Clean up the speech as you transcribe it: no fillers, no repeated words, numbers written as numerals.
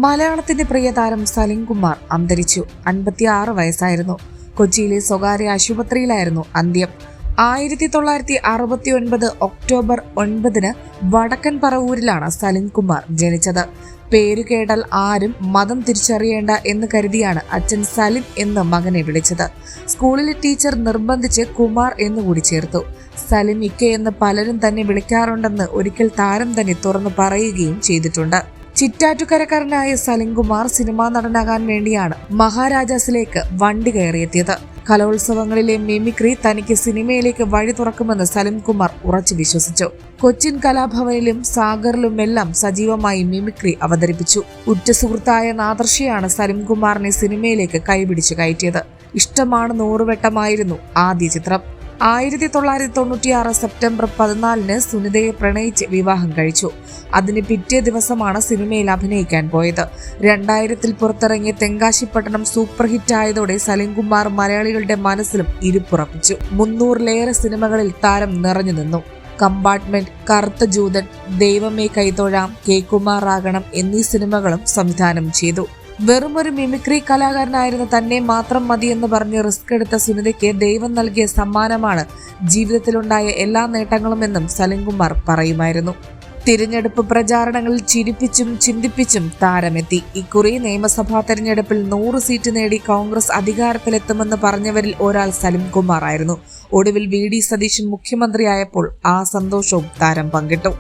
മലയാളത്തിന്റെ പ്രിയ താരം സലിംകുമാർ അന്തരിച്ചു. 56 വയസ്സായിരുന്നു. കൊച്ചിയിലെ സ്വകാര്യ ആശുപത്രിയിലായിരുന്നു അന്ത്യം. 1969 ഒക്ടോബർ 9 വടക്കൻ പറവൂരിലാണ് സലിംകുമാർ ജനിച്ചത്. പേരു കേട്ടാൽ ആരും മതം തിരിച്ചറിയേണ്ട എന്ന് കരുതിയാണ് അച്ഛൻ സലിം എന്ന് മകനെ വിളിച്ചത്. സ്കൂളിലെ ടീച്ചർ നിർബന്ധിച്ച് കുമാർ എന്നുകൂടി ചേർത്തു. സലിം ഇക്ക എന്ന് പലരും തന്നെ വിളിക്കാറുണ്ടെന്ന് ഒരിക്കൽ താരം തന്നെ തുറന്നു പറയുകയും ചെയ്തിട്ടുണ്ട്. ചിറ്റാറ്റുകരക്കാരനായ സലിംകുമാർ സിനിമാ നടനാകാൻ വേണ്ടിയാണ് മഹാരാജാസിലേക്ക് വണ്ടി കയറിയെത്തിയത്. കലോത്സവങ്ങളിലെ മിമിക്രി തനിക്ക് സിനിമയിലേക്ക് വഴി തുറക്കുമെന്ന് സലിംകുമാർ ഉറച്ചു വിശ്വസിച്ചു. കൊച്ചിൻ കലാഭവനിലും സാഗറിലുമെല്ലാം സജീവമായി മിമിക്രി അവതരിപ്പിച്ചു. ഉറ്റ സുഹൃത്തായ നാദർഷയാണ് സലിംകുമാറിനെ സിനിമയിലേക്ക് കൈപിടിച്ചു കയറ്റിയത്. ഇഷ്ടമാണ് നൂറുവട്ടമായിരുന്നു ആദ്യ ചിത്രം. 1996 സെപ്റ്റംബർ 14 സുനിതയെ പ്രണയിച്ച് വിവാഹം കഴിച്ചു. അതിന് പിറ്റേ ദിവസമാണ് സിനിമയിൽ അഭിനയിക്കാൻ പോയത്. 2000 പുറത്തിറങ്ങിയ തെങ്കാശിപ്പട്ടണം സൂപ്പർ ഹിറ്റ് ആയതോടെ സലിംകുമാർ മലയാളികളുടെ മനസ്സിലും ഇരുപ്പുറപ്പിച്ചു. 300-ലേറെ സിനിമകളിൽ താരം നിറഞ്ഞു നിന്നു. കമ്പാർട്ട്മെന്റ്, കറുത്ത ജൂതൻ, ദൈവമേ കൈതൊഴാം, കെ കുമാറാകണം എന്നീ സിനിമകളും സംവിധാനം ചെയ്തു. വെറുമൊരു മിമിക്രി കലാകാരനായിരുന്ന തന്നെ മാത്രം മതിയെന്ന് പറഞ്ഞ് റിസ്ക് എടുത്ത സുനിതയ്ക്ക് ദൈവം നൽകിയ സമ്മാനമാണ് ജീവിതത്തിലുണ്ടായ എല്ലാ നേട്ടങ്ങളുമെന്നും സലിംകുമാർ പറയുമായിരുന്നു. തിരഞ്ഞെടുപ്പ് പ്രചാരണങ്ങളിൽ ചിരിപ്പിച്ചും ചിന്തിപ്പിച്ചും താരമെത്തി. ഇക്കുറി നിയമസഭാ തെരഞ്ഞെടുപ്പിൽ 100 സീറ്റ് നേടി കോൺഗ്രസ് അധികാരത്തിലെത്തുമെന്ന് പറഞ്ഞവരിൽ ഒരാൾ സലിംകുമാർ ആയിരുന്നു. ഒടുവിൽ VD സതീശൻ മുഖ്യമന്ത്രിയായപ്പോൾ ആ സന്തോഷവും താരം പങ്കിട്ടു.